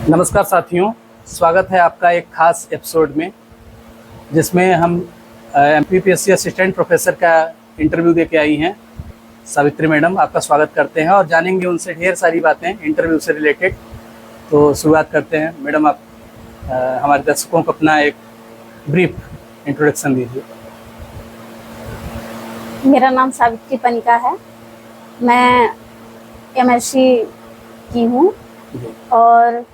नमस्कार साथियों, स्वागत है आपका एक खास एपिसोड में जिसमें हम एमपीपीएससी असिस्टेंट प्रोफेसर का इंटरव्यू दे के आई हैं। सावित्री मैडम, आपका स्वागत करते हैं और जानेंगे उनसे ढेर सारी बातें इंटरव्यू से रिलेटेड। तो शुरुआत करते हैं। मैडम, आप हमारे दर्शकों को अपना एक ब्रीफ इंट्रोडक्शन दीजिए। मेरा नाम सावित्री पनिका है। मैं एमएससी की हूँ और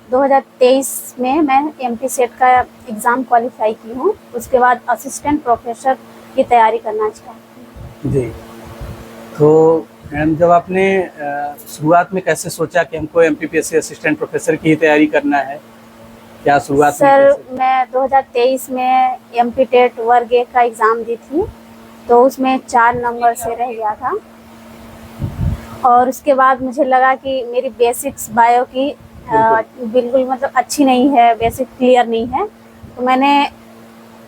2023 में मैं एमपी सेट का एग्ज़ाम क्वालिफाई की हूँ। उसके बाद असिस्टेंट प्रोफेसर की तैयारी करना चाहती हूँ। जी। तो मैडम, जब आपने शुरुआत में कैसे सोचा कि हमको एमपीपीएससी असिस्टेंट प्रोफेसर की तैयारी करना है, क्या शुरुआत सर मैं 2023 में एमपी टेट वर्ग 1 का एग्ज़ाम दी थी, तो उसमें 4 नंबर से रह गया था और उसके बाद मुझे लगा कि मेरी बेसिक्स बायो की बिल्कुल मतलब अच्छी नहीं है, बेसिक क्लियर नहीं है। तो मैंने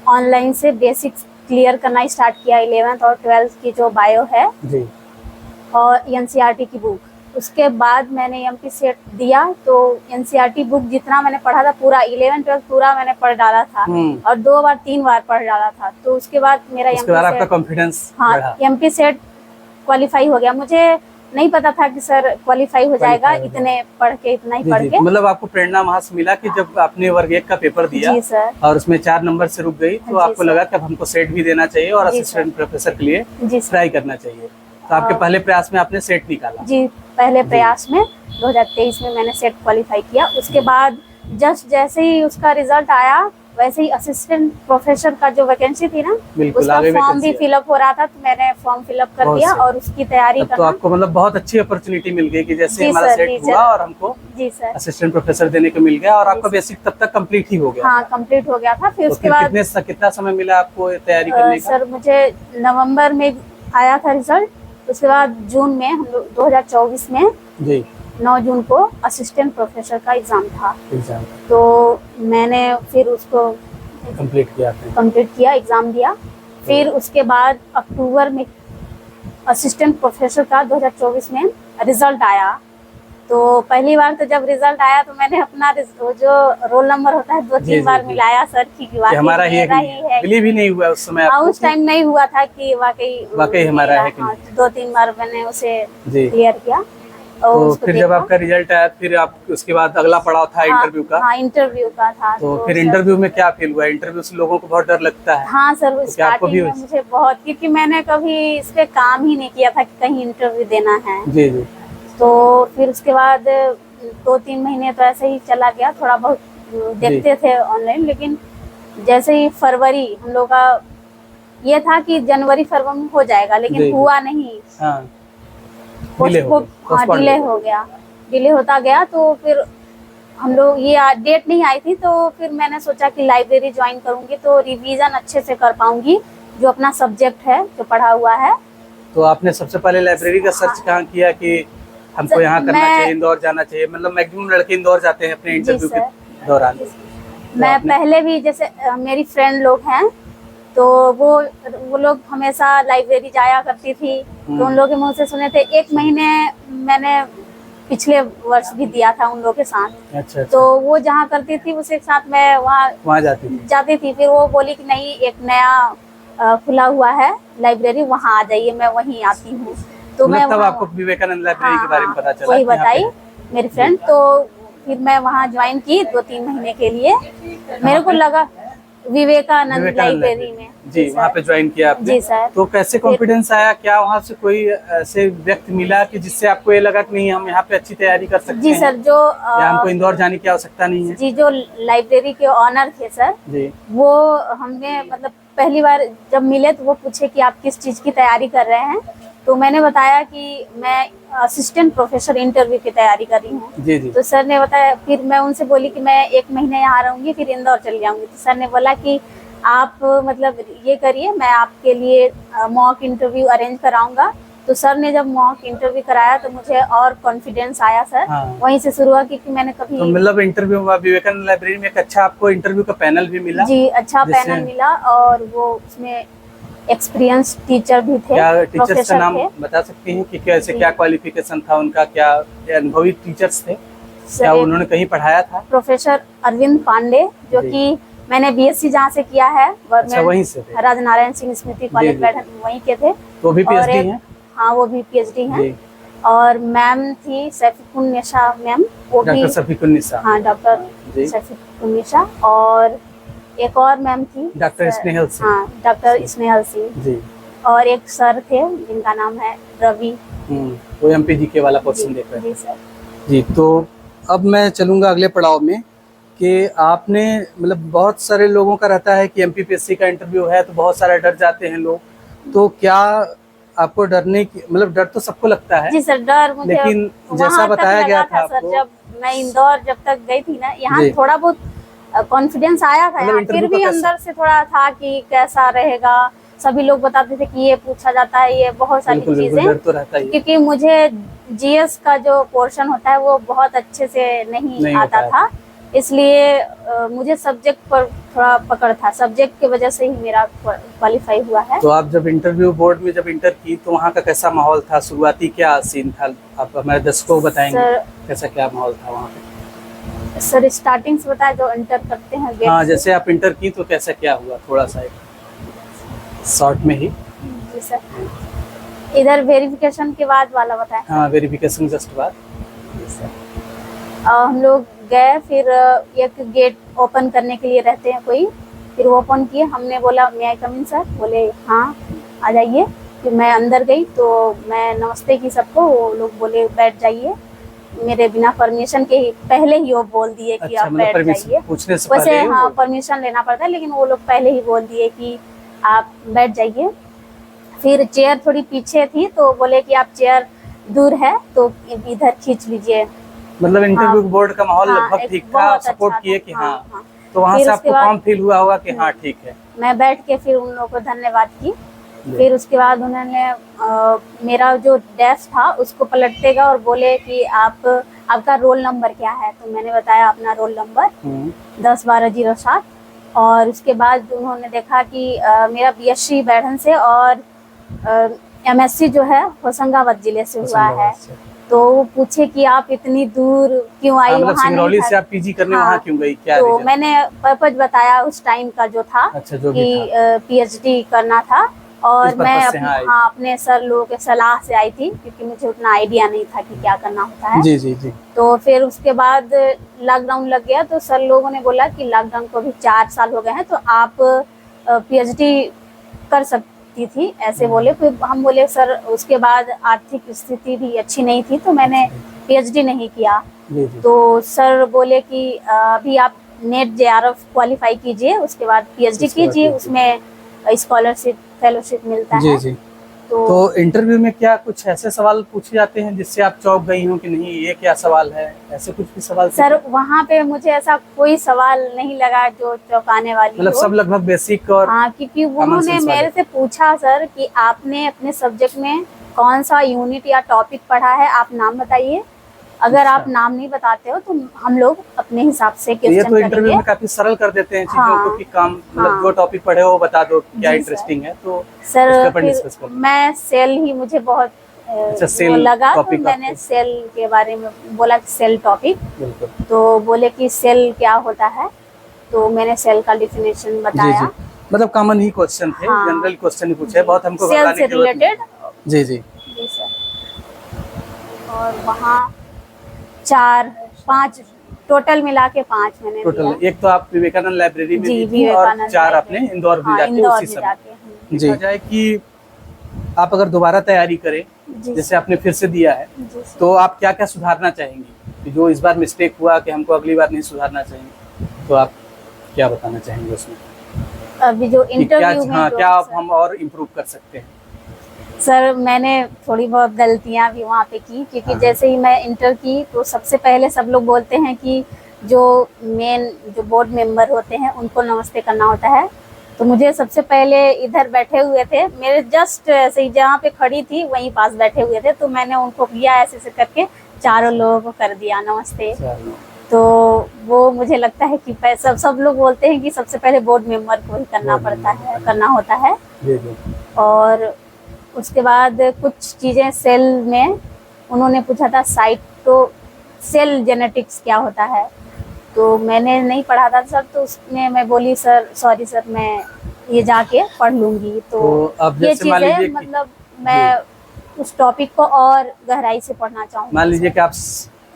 ऑनलाइन से बेसिक्स क्लियर करना स्टार्ट किया 11th और 12th की जो बायो है जी। और एनसीईआरटी की बुक। उसके बाद मैंने एमपी सेट दिया तो एनसीईआरटी बुक जितना मैंने पढ़ा था पूरा 11-12 पूरा मैंने पढ़ डाला था और 2-3 बार पढ़ डाला था। तो उसके बाद मेरा आपका कॉन्फिडेंस एमपी सेट क्वालिफाई हो गया। मुझे नहीं पता था कि सर क्वालिफाई हो जाएगा इतने पढ़ के, इतना ही पढ़ के। मतलब आपको प्रेरणा वहाँ से मिला कि जब आपने वर्ग 1 का पेपर दिया जी सर, और उसमें 4 नंबर से रुक गई तो आपको लगा कि अब हमको सेट भी देना चाहिए और असिस्टेंट प्रोफेसर के लिए ट्राई करना चाहिए। तो आपके पहले प्रयास में आपने सेट निकाला? जी, पहले प्रयास में 2023 में मैंने सेट क्वालिफाई किया। उसके बाद जस्ट जैसे ही उसका रिजल्ट आया वैसे ही असिस्टेंट प्रोफेसर का जो वैकेंसी थी ना, उसका फॉर्म भी फिलअप हो रहा था, तो मैंने फॉर्म फिलअप कर दिया और उसकी तैयारी करना। तो आपको मतलब बहुत अच्छी अपॉर्चुनिटी मिल गई कि जैसे हमारा सेट हुआ और हमको जी सर असिस्टेंट प्रोफेसर देने को मिल गया और आपका बेसिक तब तक कंप्लीट ही हो गया? हाँ, कंप्लीट हो गया था। फिर उसके बाद कितना समय मिला आपको तैयारी करने का? सर मुझे नवम्बर में आया था रिजल्ट। उसके बाद जून में हम लोग 2024 में जी 9 जून को असिस्टेंट प्रोफेसर का एग्जाम था। तो मैंने फिर उसको कंप्लीट किया, एग्जाम दिया। फिर उसके बाद अक्टूबर में असिस्टेंट प्रोफेसर का 2024 में रिजल्ट आया। तो पहली बार तो जब रिजल्ट आया तो मैंने अपना जो रोल नंबर होता है 2-3 बार मिलाया सर की हमारा ही है। बिलीव ही नहीं हुआ उस समय? उस टाइम नहीं हुआ था कि वाकई हमारा है। 2-3 बार मैंने उसे क्लियर किया। तो फिर जब आपका रिजल्ट आया फिर आप उसके बाद अगला पड़ाव था इंटरव्यू का? हाँ, इंटरव्यू का था। तो फिर इंटरव्यू में क्या फील हुआ? इंटरव्यू से लोगों को बहुत डर लगता है। हाँ सर, स्टार्टिंग में मुझे बहुत, क्योंकि मैंने कभी इस पे काम ही नहीं किया था कि कहीं इंटरव्यू देना है। जी जी। तो फिर उसके बाद 2-3 महीने तो ऐसे ही चला गया, थोड़ा बहुत देखते थे ऑनलाइन। लेकिन जैसे ही फरवरी हम लोग का ये था कि जनवरी फरवरी में हो जाएगा, लेकिन हुआ नहीं। डिले होता गया। तो फिर हम लोग ये डेट नहीं आई थी, तो फिर मैंने सोचा कि लाइब्रेरी ज्वाइन करूंगी तो रिवीजन अच्छे से कर पाऊंगी जो अपना सब्जेक्ट है, जो पढ़ा हुआ है। तो आपने सबसे पहले लाइब्रेरी का सर्च कहाँ किया कि हमको यहाँ करना चाहिए, इंदौर जाना चाहिए? मतलब मैक्सिमम लड़के इंदौर जाते हैं अपने इंटरव्यू के दौरान। मैं पहले भी, जैसे मेरी फ्रेंड लोग हैं तो वो लोग हमेशा लाइब्रेरी जाया करती थी, तो उन लोगों के मुंह से सुने थे। 1 महीने मैंने पिछले वर्ष भी दिया था उन लोगों के साथ। अच्छा। तो वो जहाँ करती थी उसके साथ मैं वहाँ जाती थी। फिर वो बोली कि नहीं, एक नया खुला हुआ है लाइब्रेरी, वहाँ आ जाइए, मैं वहीं आती हूँ। तो मैं तब आपको विवेकानंद लाइब्रेरी के बारे में पता चला? वही बताई मेरी फ्रेंड। तो फिर मैं वहाँ ज्वाइन की 2-3 महीने के लिए। मेरे को लगा विवेकानंद लाइब्रेरी में जी, वहाँ पे ज्वाइन किया आपने? जी सर। तो कैसे कॉन्फिडेंस आया? क्या वहाँ से कोई ऐसे व्यक्ति मिला कि जिससे आपको ये लगा कि नहीं, हम यहाँ पे अच्छी तैयारी कर सकते हैं? जी सर, जो हमको इंदौर जाने की आवश्यकता नहीं है? जी, जो लाइब्रेरी के ऑनर थे सर जी, वो हमने मतलब पहली बार जब मिले तो वो पूछे कि आप किस चीज की तैयारी कर रहे हैं। तो मैंने बताया कि मैं असिस्टेंट प्रोफेसर इंटरव्यू की तैयारी कर रही हूँ। तो सर ने बताया, फिर मैं उनसे बोली कि मैं 1 महीने यहाँ रहूंगी फिर इंदौर चली जाऊंगी। तो सर ने बोला कि आप मतलब ये करिए, मैं आपके लिए मॉक इंटरव्यू अरेंज कराऊंगा। तो सर ने जब मॉक इंटरव्यू कराया तो मुझे और कॉन्फिडेंस आया सर। वहीं से शुरू हुआ, क्योंकि मैंने कभी मतलब इंटरव्यू विवेकानंद लाइब्रेरी में एक अच्छा आपको इंटरव्यू का पैनल भी मिला? जी, अच्छा पैनल मिला और वो उसमें एक्सपीरियंस टीचर भी थे। क्या टीचर्स का नाम बता सकती हैं कि कैसे, क्या क्वालिफिकेशन था उनका, क्या अनुभवी टीचर्स थे? क्या उन्होंने कहीं पढ़ाया था? प्रोफेसर अरविंद पांडे, जो जी। कि मैंने बीएससी जहाँ से किया है, अच्छा, वहीं से थे? राजनारायण सिंह स्मृति कॉलेज जी। बैठक वहीं के थे। तो भी और पीएचडी एक- हैं? हाँ, वो भी पीएचडी हैं। जी। और मैम थी सैफिकुन्निसा मैम, वो भी, डॉक्टर सफीकुन्निसा। हाँ, डॉक्टर जी। सैफिकुन्निसा। और एक और मैम थी डॉक्टर स्नेहल सिंह। हाँ, डॉक्टर स्नेहल सिंह। जी। और एक सर थे जिनका नाम है रवि। वो एमपीजी के वाला क्वेश्चन देख रहे हैं। जी सर। जी, तो अब मैं चलूँगा अगले पड़ाव में कि आपने मतलब बहुत सारे लोगों का रहता है कि एमपीपीएससी का इंटरव्यू है तो बहुत सारा डर जाते हैं लोग, तो क्या आपको डरने की मतलब डर तो सबको लगता है? जी सर, डर मुझे लेकिन जैसा वहाँ तक बताया लगा गया था था सर, आपको, जब मैं इंदौर जब तक गई थी ना, यहाँ जी। थोड़ा बहुत कॉन्फिडेंस आया था मतलब यहाँ, इंटरव्यू फिर भी का कैसा? अंदर से थोड़ा था कि कैसा रहेगा। सभी लोग बताते थे कि ये पूछा जाता है, ये बहुत सारी बिल्कुल बिल्कुल, चीजें, डर तो रहता ही है। क्योंकि मुझे जीएस का जो पोर्शन होता है वो बहुत अच्छे से नहीं नहीं हो आता पाया था, इसलिए मुझे सब्जेक्ट पर थोड़ा पकड़ था, सब्जेक्ट की वजह से ही मेरा क्वालिफाई हुआ है। तो आप जब इंटरव्यू बोर्ड में जब इंटर की तो वहाँ का कैसा माहौल था? शुरुआती क्या सीन था? आप हमारे दर्शकों को बताएंगे सर, कैसा क्या माहौल था वहाँ पे? सर स्टार्टिंग से बताया, जो इंटर करते हैं गेट हाँ, से। जैसे आप इंटर की तो कैसा क्या हुआ, थोड़ा सा शॉर्ट में ही। जी सर, इधर वेरिफिकेशन के बाद वाला बताएं। हाँ, वेरिफिकेशन जस्ट बाद। हम लोग गए, फिर एक गेट ओपन करने के लिए रहते हैं कोई, फिर वो ओपन किए, हमने बोला मे आई कम इन सर, बोले हाँ आ जाइए। फिर मैं अंदर गई तो मैं नमस्ते की सबको, वो लोग बोले बैठ जाइए, मेरे बिना परमिशन के ही पहले ही वो बोल दिए कि अच्छा, आप मतलब बैठ परमिशन जाइए। पूछने से वैसे पहले ही हाँ, वो- परमिशन लेना पड़ता है, लेकिन वो लोग पहले ही बोल दिए कि आप बैठ जाइए। फिर चेयर थोड़ी पीछे थी तो बोले कि आप चेयर दूर है तो इधर खींच लीजिए। मतलब इंटरव्यू हाँ। बोर्ड का माहौल हाँ, लगभग एक ठीक था, बहुत सपोर्ट अच्छा किए था। कि हाँ, हाँ, हाँ। तो वहाँ फिर से उसके आपको बाद- कॉम फील हुआ होगा कि हाँ ठीक है? मैं बैठ के फिर उन लोगों को धन्यवाद की। फिर उसके बाद उन्होंने मेरा जो डेस्क था उसको पलटेगा और बोले कि आपका रोल नंबर क्या है, तो मैंने बताया अपना रोल नंबर 10-12-07। और उसके बाद उन्होंने देखा कि मेरा बीएससी बैठन से और एमएससी जो है होशंगाबाद जिले से हुआ है, होशंगाबाद से। तो वो पूछे कि आप इतनी दूर क्यों आई, हाँ, मतलब वहाँ नहीं सिंगरौली था। से आप पीजी करने हाँ, वहाँ क्यों गई, क्या तो रीजन? मैंने पर्पज बताया उस टाइम का जो था, अच्छा, जो भी कि था। पीएचडी करना था, और इस मैं पर्पज से हाँ आई। हाँ, अपने सर लोगों के सलाह से आई थी, क्योंकि मुझे उतना आइडिया नहीं था कि क्या करना होता है। जी जी जी। तो फिर उसके बाद लॉकडाउन लग गया, तो सर लोगों ने बोला कि लॉकडाउन को भी 4 साल हो गए हैं, तो आप पीएचडी कर सकती थी, ऐसे बोले। फिर हम बोले सर, उसके बाद आर्थिक स्थिति भी अच्छी नहीं थी, तो मैंने पीएचडी नहीं किया। जी जी। तो सर बोले कि अभी आप नेट जेआरएफ क्वालिफाई कीजिए, उसके बाद पीएचडी कीजिए, उसमें स्कॉलरशिप फेलोशिप मिलता जी है। जी। तो इंटरव्यू में क्या कुछ ऐसे सवाल पूछे जाते हैं जिससे आप चौंक गई हो कि नहीं ये क्या सवाल है, ऐसे कुछ भी सवाल? सर, वहाँ पे मुझे ऐसा कोई सवाल नहीं लगा जो चौंकाने वाली मतलब हो। सब लगभग बेसिक और हाँ, क्योंकि उन्होंने sense वाले। मेरे से पूछा सर कि आपने अपने सब्जेक्ट में कौन सा यूनिट या टॉपिक पढ़ा है, आप नाम बताइए। अगर अच्छा। आप नाम नहीं बताते हो तो हम लोग अपने हिसाब से तो ये क्वेश्चन तो इंटरव्यू करेंगे। में काफी सरल कर देते हैं चीजों हाँ, को कि काम मतलब हाँ। जो टॉपिक पढ़े हो वो बता दो क्या जी इंटरेस्टिंग है, तो सर उसके ऊपर फिर डिस्कस करो। मैं सेल ही मुझे बहुत अच्छा, वो सेल लगा, तो टॉपिक मैंने आपको? सेल के बारे में बोला कि सेल टॉपिक, बिल्कुल। तो बोले कि सेल क्या होता है, तो मैंने सेल का डिफिनेशन जी बताया। जी, मतलब कॉमन ही क्वेश्चन थे, हाँ। जनरल क्वेश्चन ही पूछे, बहुत हमको सेल घबराने से की जरूरत नहीं। रिलेटेड। जी जी। जी सर। और वहाँ 4-5 टोटल मिला के 5 मैंने टोटल दिया। एक तो आप विवेकानंद लाइब्रेरी में जी, दी थी और विवेकानंद 4 आपने लाइब्रेरी। इंदौर में हाँ, जाके इंदौर उसी में समय। जाके। जी जाए कि आप अगर दोबारा तैयारी करें, जी जैसे आपने फिर से दिया है, जी सर। तो आप क्या क्या सुधारना चाहेंगे कि जो इस बार मिस्टेक हुआ कि हमको अगली बार नहीं सुधारना चाहिए, तो आप क्या बताना चाहेंगे उसमें अभी जो कि क्या, इंटरव्यू में हाँ, जो क्या आप सर, हम और इम्प्रूव कर सकते हैं? सर मैंने थोड़ी बहुत गलतियां भी वहाँ पे की, क्योंकि हाँ। जैसे ही मैं इंटर की तो सबसे पहले सब लोग बोलते हैं कि जो मेन जो बोर्ड मेंबर होते हैं उनको नमस्ते करना होता है। तो मुझे सबसे पहले इधर बैठे हुए थे, मेरे जस्ट ऐसे ही जहाँ पे खड़ी थी वहीं पास बैठे हुए थे, तो मैंने उनको किया ऐसे ऐसे करके, चारों लोगों को कर दिया नमस्ते। तो वो मुझे लगता है कि सब लोग बोलते हैं कि सबसे पहले बोर्ड मेंबर को ही करना पड़ता है, करना होता है। जी जी। और उसके बाद कुछ चीज़ें सेल में उन्होंने पूछा था, सेल जेनेटिक्स क्या होता है, तो मैंने नहीं पढ़ा था सर, तो उसमें मैं बोली सर सॉरी सर, मैं ये जाके पढ़ लूंगी। तो अब ये जैसे मान चीजें लीजिए मतलब मैं उस टॉपिक को और गहराई से पढ़ना चाहूँगी। मान लीजिए कि आप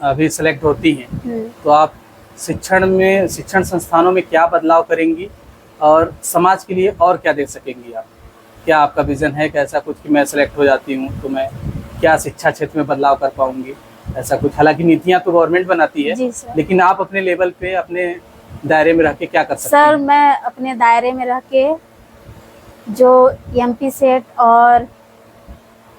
अभी सेलेक्ट होती हैं, तो आप शिक्षण संस्थानों में क्या बदलाव करेंगी और समाज के लिए और क्या दे सकेंगी आप? क्या आपका विजन है कि ऐसा कुछ कि मैं सेलेक्ट हो जाती हूँ तो मैं क्या शिक्षा क्षेत्र में बदलाव कर पाऊंगी, ऐसा कुछ? हालांकि नीतियाँ तो गवर्नमेंट बनाती है, जी सर। लेकिन आप अपने लेवल पे अपने दायरे में रह के क्या कर सकते सर हैं? मैं अपने दायरे में रह के जो एमपी सेट और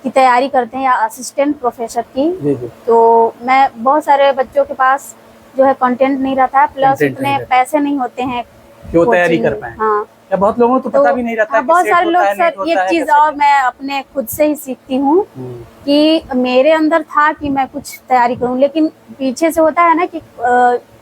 की तैयारी करते हैं या असिस्टेंट प्रोफेसर की, जी जी। तो मैं बहुत सारे बच्चों के पास जो है कंटेंट नहीं रहता है, प्लस Content उतने नहीं रहता। पैसे नहीं होते हैं क्यों तैयारी coaching कर में। पाए? हाँ, या बहुत लोगों को तो पता भी नहीं रहता हाँ, कि बहुत सेट सारे होता लोग है, सर नेट होता एक है, चीज कैसे और मैं अपने खुद से ही सीखती हूँ कि मेरे अंदर था कि मैं कुछ तैयारी करूं, लेकिन पीछे से होता है ना कि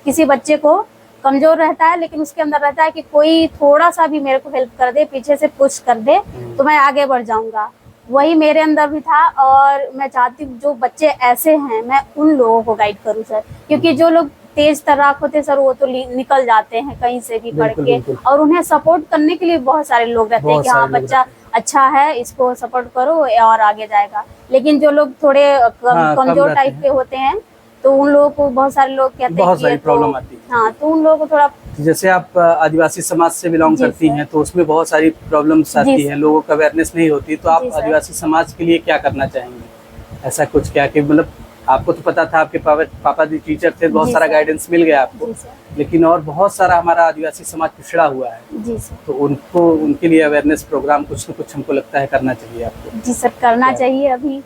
किसी बच्चे को कमजोर रहता है, लेकिन उसके अंदर रहता है कि कोई थोड़ा सा भी मेरे को हेल्प कर दे, पीछे से पुश कर दे तो मैं आगे बढ़ जाऊंगा। वही मेरे अंदर भी था और मैं चाहती हूँ जो बच्चे ऐसे हैं मैं उन लोगों को गाइड करूँ सर, क्योंकि जो लोग तेज तर्राक होते सर वो तो निकल जाते हैं कहीं से भी पढ़ के, और उन्हें सपोर्ट करने के लिए बहुत सारे लोग रहते हैं कि हाँ बच्चा अच्छा है, इसको सपोर्ट करो और आगे जाएगा। लेकिन जो लोग थोड़े कमजोर टाइप के होते हैं तो उन लोगों को बहुत सारे लोग कहते हैं बहुत सारी प्रॉब्लम आती है। हाँ, तो उन लोगों को थोड़ा, जैसे आप आदिवासी समाज से बिलोंग करती हैं तो उसमें बहुत सारी प्रॉब्लम्स आती हैं, लोगों का अवेयरनेस नहीं होती, तो आप आदिवासी समाज के लिए क्या करना चाहेंगे? ऐसा कुछ क्या कि मतलब आपको तो पता था, आपके पापा जी टीचर थे, बहुत सारा गाइडेंस मिल गया आपको, लेकिन और बहुत सारा हमारा आदिवासी समाज पिछड़ा हुआ है जी सर, तो उनको उनके लिए अवेयरनेस प्रोग्राम कुछ न कुछ हमको लगता है करना चाहिए आपको। जी सर करना चाहिए। अभी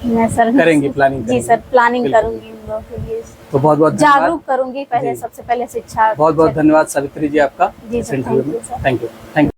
मैं सर करेंगे प्लानिंग? जी सर प्लानिंग करूंगी उन लोगों के लिए, तो बहुत बहुत जागरूक करूंगी पहले, सबसे पहले शिक्षा। बहुत बहुत धन्यवाद सावित्री जी आपका। जी sir, thank you sir. Thank you.